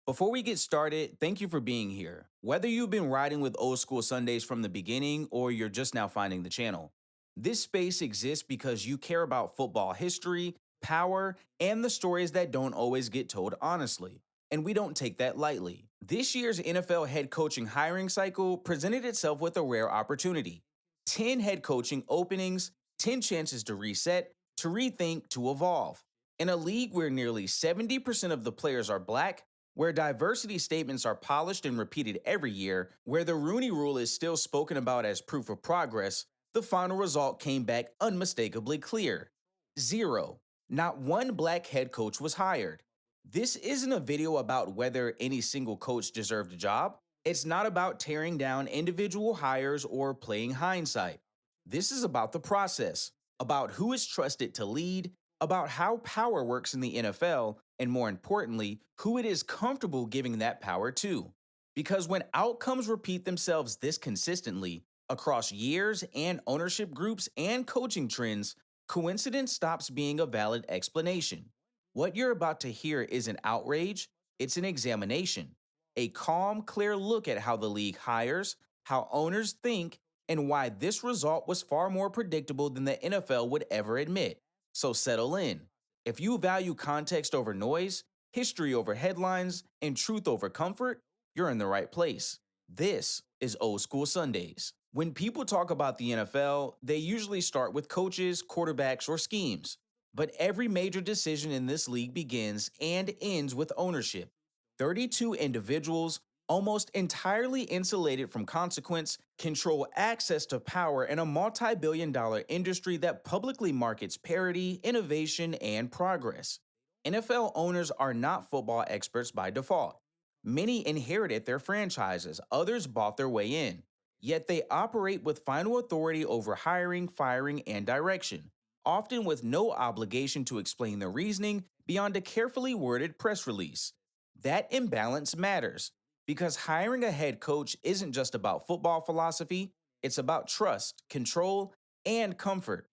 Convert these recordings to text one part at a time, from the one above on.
Before we get started, thank you for being here. Whether you've been riding with Old School Sundays from the beginning or you're just now finding the channel, this space exists because you care about football history, power, and the stories that don't always get told honestly. And we don't take that lightly. This year's NFL head coaching hiring cycle presented itself with a rare opportunity: 10 head coaching openings, 10 chances to reset, to rethink, to evolve. In a league where nearly 70% of the players are black, where diversity statements are polished and repeated every year, where the Rooney Rule is still spoken about as proof of progress, the final result came back unmistakably clear: zero. Not one black head coach was hired. This isn't a video about whether any single coach deserved a job. It's not about tearing down individual hires or playing hindsight. This is about the process, about who is trusted to lead, about how power works in the NFL, and more importantly, who it is comfortable giving that power to. Because when outcomes repeat themselves this consistently across years and ownership groups and coaching trends, coincidence stops being a valid explanation. What you're about to hear isn't outrage, it's an examination. A calm, clear look at how the league hires, how owners think, and why this result was far more predictable than the NFL would ever admit. So settle in. If you value context over noise, history over headlines, and truth over comfort, you're in the right place. This is Old School Sundays. When people talk about the NFL, they usually start with coaches, quarterbacks, or schemes. But every major decision in this league begins and ends with ownership. 32 individuals, almost entirely insulated from consequence, control access to power in a multi-billion-dollar industry that publicly markets parity, innovation, and progress. NFL owners are not football experts by default. Many inherited their franchises, others bought their way in. Yet they operate with final authority over hiring, firing, and direction, often with no obligation to explain their reasoning beyond a carefully worded press release. That imbalance matters, because hiring a head coach isn't just about football philosophy, it's about trust, control, and comfort.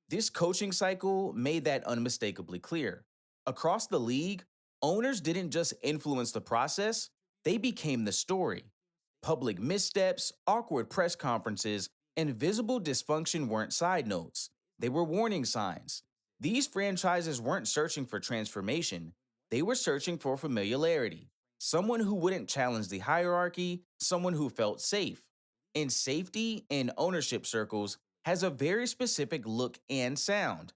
This coaching cycle made that unmistakably clear. Across the league, owners didn't just influence the process, they became the story. Public missteps, awkward press conferences, and visible dysfunction weren't side notes, they were warning signs. These franchises weren't searching for transformation, they were searching for familiarity. Someone who wouldn't challenge the hierarchy, someone who felt safe. And safety in ownership circles has a very specific look and sound.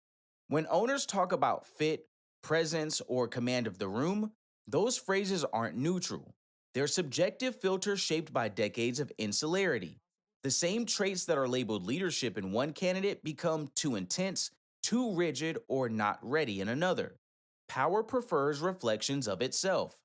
When owners talk about fit, presence, or command of the room, those phrases aren't neutral. They're subjective filters shaped by decades of insularity. The same traits that are labeled leadership in one candidate become too intense, too rigid, or not ready in another. Power prefers reflections of itself.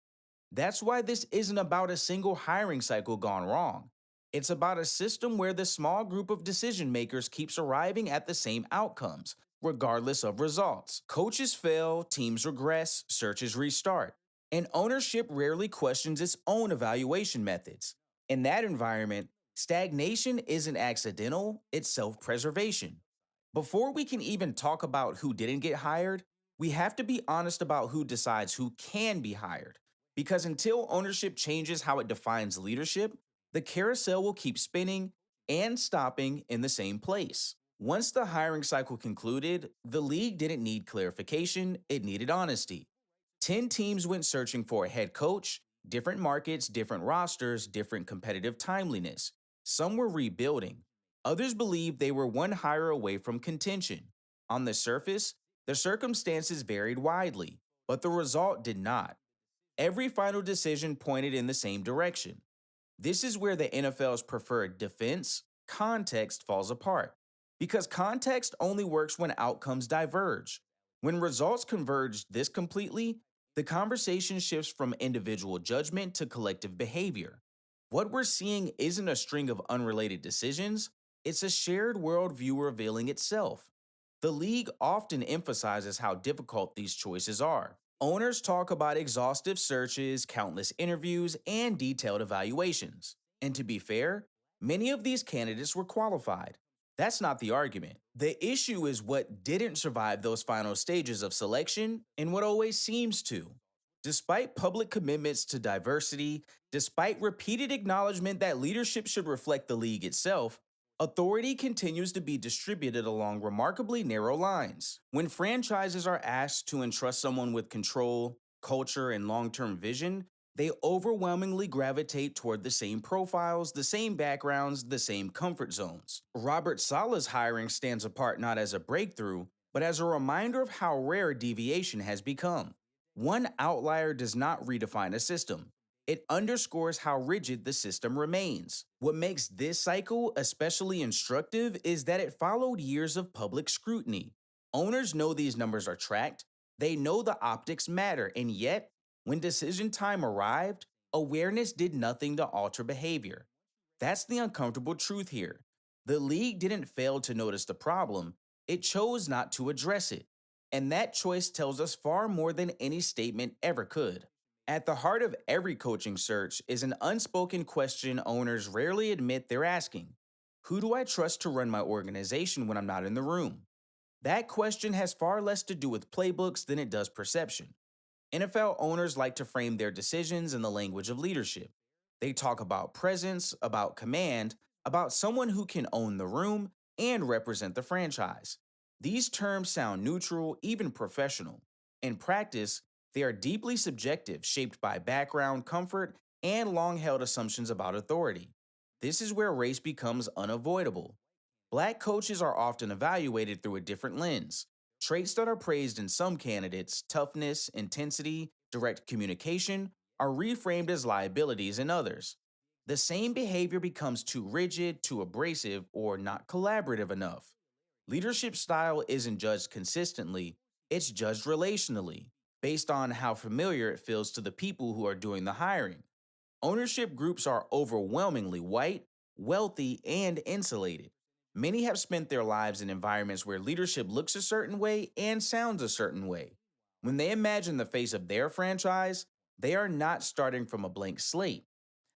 That's why this isn't about a single hiring cycle gone wrong. It's about a system where the small group of decision makers keeps arriving at the same outcomes, regardless of results. Coaches fail, teams regress, searches restart, and ownership rarely questions its own evaluation methods. In that environment, stagnation isn't accidental, it's self preservation. Before we can even talk about who didn't get hired, we have to be honest about who decides who can be hired. Because until ownership changes how it defines leadership, the carousel will keep spinning and stopping in the same place. Once the hiring cycle concluded, the league didn't need clarification, it needed honesty. 10 teams went searching for a head coach, different markets, different rosters, different competitive timeliness. Some were rebuilding. Others believed they were one hire away from contention. On the surface, the circumstances varied widely, but the result did not. Every final decision pointed in the same direction. This is where the NFL's preferred defense, context, falls apart. Because context only works when outcomes diverge. When results converge this completely, the conversation shifts from individual judgment to collective behavior. What we're seeing isn't a string of unrelated decisions, it's a shared worldview revealing itself. The league often emphasizes how difficult these choices are. Owners talk about exhaustive searches, countless interviews, and detailed evaluations. And to be fair, many of these candidates were qualified. That's not the argument. The issue is what didn't survive those final stages of selection and what always seems to. Despite public commitments to diversity, despite repeated acknowledgement that leadership should reflect the league itself, authority continues to be distributed along remarkably narrow lines. When franchises are asked to entrust someone with control, culture, and long term vision, they overwhelmingly gravitate toward the same profiles, the same backgrounds, the same comfort zones. Robert Saleh's hiring stands apart not as a breakthrough, but as a reminder of how rare deviation has become. One outlier does not redefine a system. It underscores how rigid the system remains. What makes this cycle especially instructive is that it followed years of public scrutiny. Owners know these numbers are tracked, they know the optics matter, and yet, when decision time arrived, awareness did nothing to alter behavior. That's the uncomfortable truth here. The league didn't fail to notice the problem, it chose not to address it. And that choice tells us far more than any statement ever could. At the heart of every coaching search is an unspoken question owners rarely admit they're asking. Who do I trust to run my organization when I'm not in the room? That question has far less to do with playbooks than it does perception. NFL owners like to frame their decisions in the language of leadership. They talk about presence, about command, about someone who can own the room and represent the franchise. These terms sound neutral, even professional. In practice, they are deeply subjective, shaped by background, comfort, and long held assumptions about authority. This is where race becomes unavoidable. Black coaches are often evaluated through a different lens. Traits that are praised in some candidates, toughness, intensity, direct communication, are reframed as liabilities in others. The same behavior becomes too rigid, too abrasive, or not collaborative enough. Leadership style isn't judged consistently, it's judged relationally, based on how familiar it feels to the people who are doing the hiring. Ownership groups are overwhelmingly white, wealthy, and insulated. Many have spent their lives in environments where leadership looks a certain way and sounds a certain way. When they imagine the face of their franchise, they are not starting from a blank slate.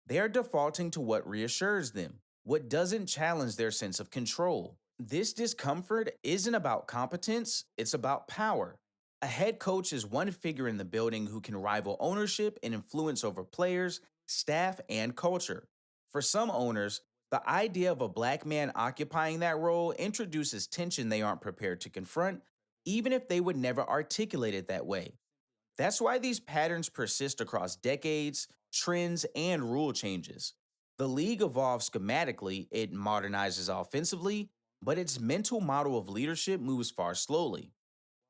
They are defaulting to what reassures them, what doesn't challenge their sense of control. This discomfort isn't about competence, it's about power. A head coach is one figure in the building who can rival ownership and influence over players, staff, and culture. For some owners, the idea of a black man occupying that role introduces tension they aren't prepared to confront, even if they would never articulate it that way. That's why these patterns persist across decades, trends, and rule changes. The league evolves schematically, it modernizes offensively, but its mental model of leadership moves far slowly.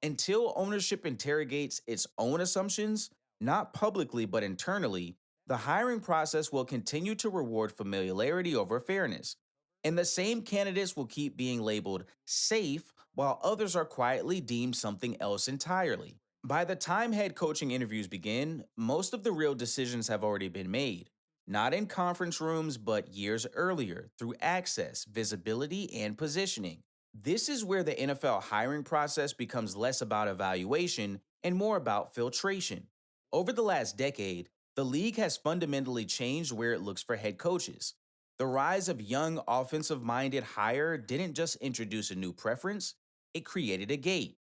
Until ownership interrogates its own assumptions, not publicly but internally, the hiring process will continue to reward familiarity over fairness. And the same candidates will keep being labeled safe while others are quietly deemed something else entirely. By the time head coaching interviews begin, most of the real decisions have already been made. Not in conference rooms, but years earlier through access, visibility, and positioning. This is where the NFL hiring process becomes less about evaluation and more about filtration. Over the last decade, the league has fundamentally changed where it looks for head coaches. The rise of young, offensive minded hire didn't just introduce a new preference, it created a gate.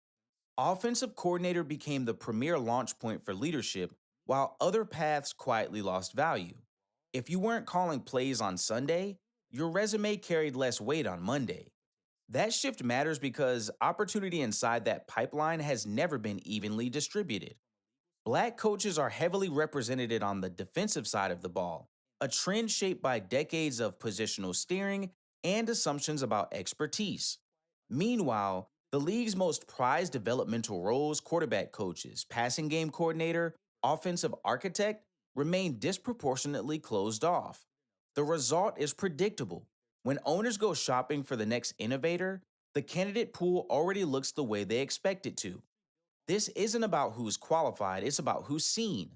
Offensive coordinator became the premier launch point for leadership, while other paths quietly lost value. If you weren't calling plays on Sunday, your resume carried less weight on Monday. That shift matters because opportunity inside that pipeline has never been evenly distributed. Black coaches are heavily represented on the defensive side of the ball, a trend shaped by decades of positional steering and assumptions about expertise. Meanwhile, the league's most prized developmental roles, quarterback coaches, passing game coordinator, offensive architect, remain disproportionately closed off. The result is predictable. When owners go shopping for the next innovator, the candidate pool already looks the way they expect it to. This isn't about who's qualified, it's about who's seen.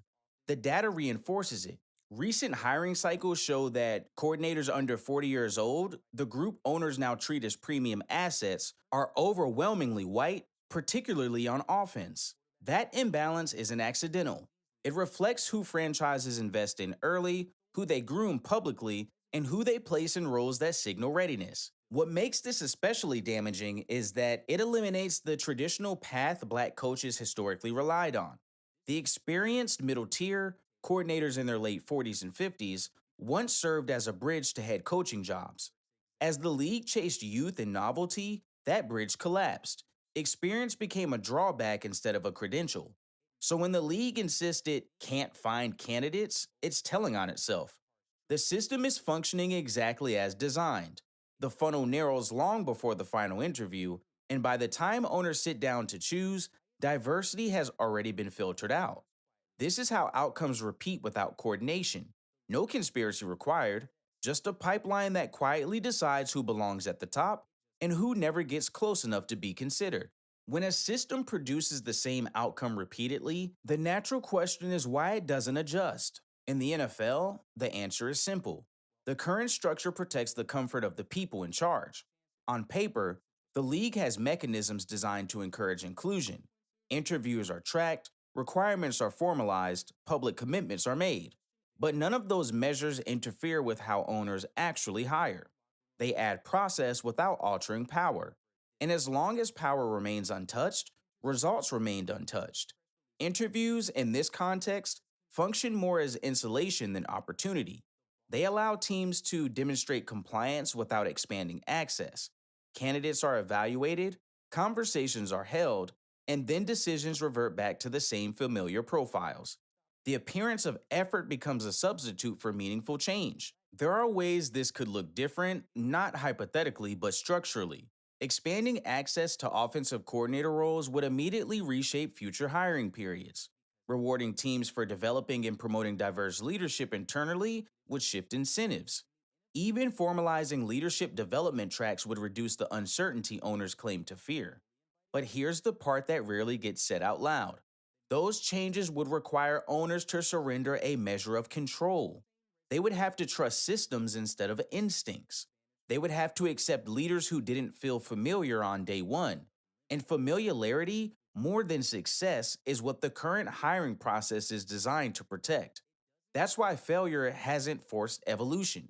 The data reinforces it. Recent hiring cycles show that coordinators under 40 years old, the group owners now treat as premium assets, are overwhelmingly white, particularly on offense. That imbalance isn't accidental. It reflects who franchises invest in early, who they groom publicly, and who they place in roles that signal readiness. What makes this especially damaging is that it eliminates the traditional path black coaches historically relied on. The experienced middle tier, coordinators in their late 40s and 50s, once served as a bridge to head coaching jobs. As the league chased youth and novelty, that bridge collapsed. Experience became a drawback instead of a credential. So when the league insisted can't find candidates, it's telling on itself. The system is functioning exactly as designed. The funnel narrows long before the final interview, and by the time owners sit down to choose, diversity has already been filtered out. This is how outcomes repeat without coordination. No conspiracy required, just a pipeline that quietly decides who belongs at the top and who never gets close enough to be considered. When a system produces the same outcome repeatedly, the natural question is why it doesn't adjust. In the NFL, the answer is simple. The current structure protects the comfort of the people in charge. On paper, the league has mechanisms designed to encourage inclusion. Interviews are tracked, requirements are formalized, public commitments are made. But none of those measures interfere with how owners actually hire. They add process without altering power. And as long as power remains untouched, results remained untouched. Interviews, in this context, function more as insulation than opportunity. They allow teams to demonstrate compliance without expanding access. Candidates are evaluated, conversations are held, and then decisions revert back to the same familiar profiles. The appearance of effort becomes a substitute for meaningful change. There are ways this could look different, not hypothetically, but structurally. Expanding access to offensive coordinator roles would immediately reshape future hiring periods. Rewarding teams for developing and promoting diverse leadership internally would shift incentives. Even formalizing leadership development tracks would reduce the uncertainty owners claim to fear. But here's the part that rarely gets said out loud. Those changes would require owners to surrender a measure of control. They would have to trust systems instead of instincts. They would have to accept leaders who didn't feel familiar on day one. And familiarity, more than success, is what the current hiring process is designed to protect. That's why failure hasn't forced evolution.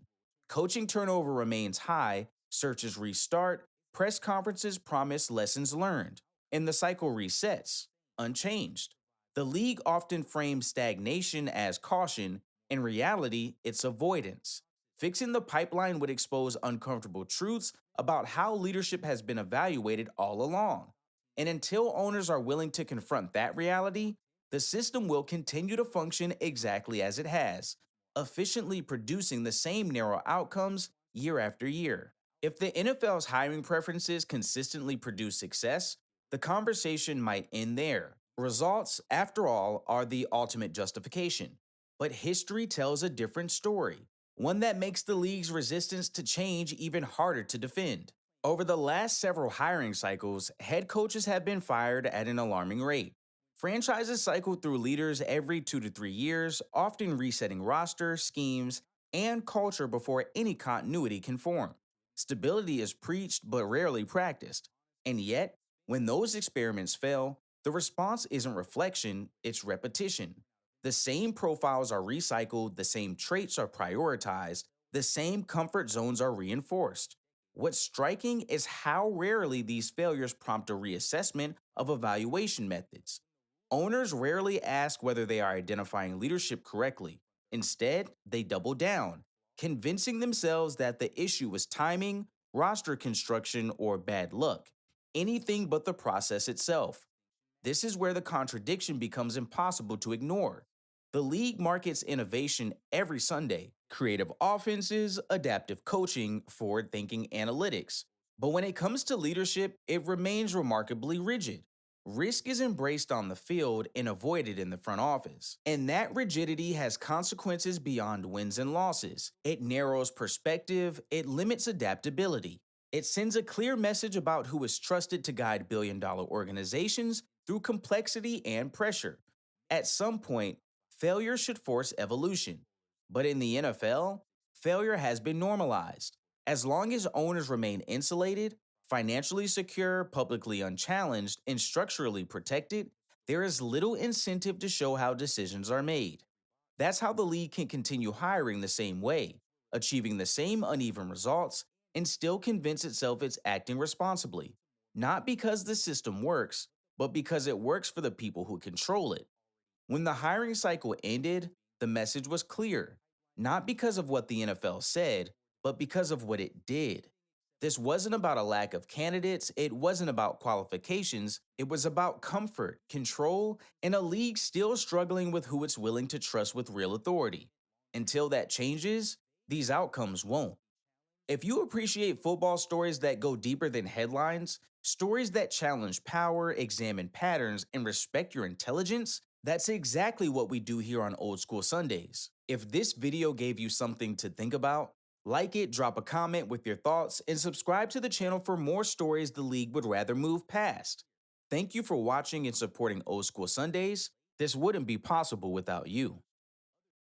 Coaching turnover remains high, searches restart, press conferences promise lessons learned, and the cycle resets, unchanged. The league often frames stagnation as caution. In reality, it's avoidance. Fixing the pipeline would expose uncomfortable truths about how leadership has been evaluated all along. And until owners are willing to confront that reality, the system will continue to function exactly as it has, efficiently producing the same narrow outcomes year after year. If the NFL's hiring preferences consistently produce success, the conversation might end there. Results, after all, are the ultimate justification. But history tells a different story, one that makes the league's resistance to change even harder to defend. Over the last several hiring cycles, head coaches have been fired at an alarming rate. Franchises cycle through leaders every 2 to 3 years, often resetting roster, schemes, and culture before any continuity can form. Stability is preached but rarely practiced. And yet, when those experiments fail, the response isn't reflection, it's repetition. The same profiles are recycled, the same traits are prioritized, the same comfort zones are reinforced. What's striking is how rarely these failures prompt a reassessment of evaluation methods. Owners rarely ask whether they are identifying leadership correctly. Instead, they double down, convincing themselves that the issue was timing, roster construction, or bad luck. Anything but the process itself. This is where the contradiction becomes impossible to ignore. The league markets innovation every Sunday: creative offenses, adaptive coaching, forward thinking analytics. But when it comes to leadership, it remains remarkably rigid. Risk is embraced on the field and avoided in the front office. And that rigidity has consequences beyond wins and losses. It narrows perspective, it limits adaptability. It sends a clear message about who is trusted to guide billion-dollar organizations through complexity and pressure. At some point, failure should force evolution. But in the NFL, failure has been normalized. As long as owners remain insulated, financially secure, publicly unchallenged, and structurally protected, there is little incentive to show how decisions are made. That's how the league can continue hiring the same way, achieving the same uneven results, and still convince itself it's acting responsibly. Not because the system works, but because it works for the people who control it. When the hiring cycle ended, the message was clear, not because of what the NFL said, but because of what it did. This wasn't about a lack of candidates, it wasn't about qualifications, it was about comfort, control, and a league still struggling with who it's willing to trust with real authority. Until that changes, these outcomes won't. If you appreciate football stories that go deeper than headlines, stories that challenge power, examine patterns, and respect your intelligence, that's exactly what we do here on Old School Sundays. If this video gave you something to think about, like it, drop a comment with your thoughts, and subscribe to the channel for more stories the league would rather move past. Thank you for watching and supporting Old School Sundays. This wouldn't be possible without you.